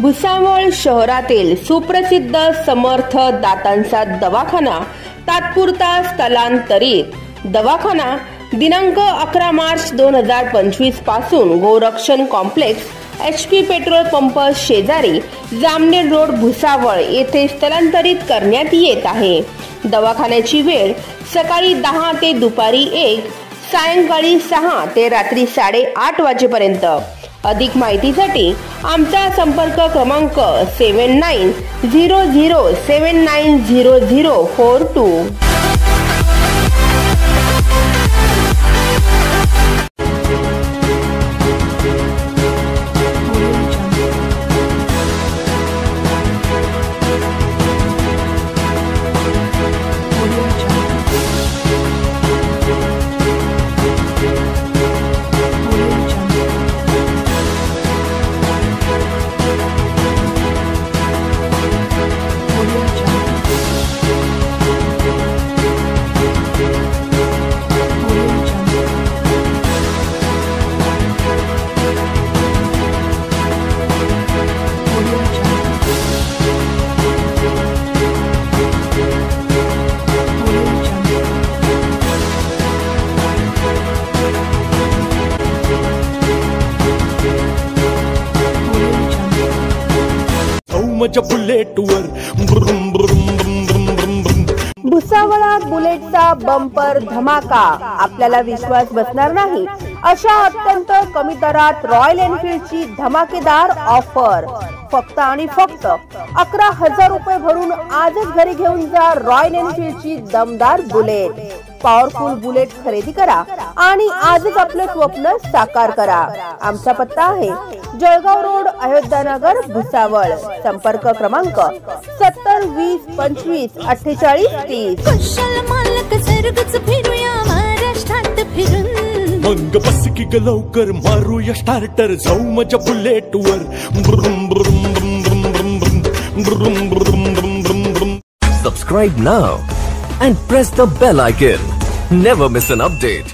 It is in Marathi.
भुसावळ शहरातील सुप्रसिद्ध समर्थ दातांचा दवाखाना तात्पुरता स्थलांतरित दवाखाना दिनांक 11 मार्च 2025 पासून गोरक्षण कॉम्प्लेक्स HP पेट्रोल पंप शेजारी जामनेर रोड भुसावळ येथे स्थलांतरित करण्यात येत आहे। दवाखान्याची वेळ सकाळी 10 ते दुपारी 1, सायंकाळी 6 ते रात्री 8:30 वाजेपर्यंत। अधिक माहितीसाठी आमचा संपर्क क्रमांक 7900790042। बुलेटवर भुसावळात बुलेटचा बंपर धमाका। आपल्याला विश्वास बसणार नाही अशा अत्यंत कमी दरात रॉयल एनफील्डची धमाकेदार ऑफर। फक्त आणि फक्त 11,000 रुपये भरून आजच घरी घेऊन जा रॉयल एनफील्डची दमदार बुलेट। पॉवरफुल बुलेट खरेदी करा आणि आजच आपलं स्वप्न साकार करा। आमचा पत्ता आहे जळगाव रोड, अयोध्यानगर, भुसावळ। संपर्क क्रमांक 7020254830। कुशल मालक सर्गच फिरूया महाराष्ट्रात फिरून। मग बस की ग लवकर मारूया स्टार्टर, जाऊ माझ्या बुलेटवर। Subscribe now and press the bell icon. Never miss an update.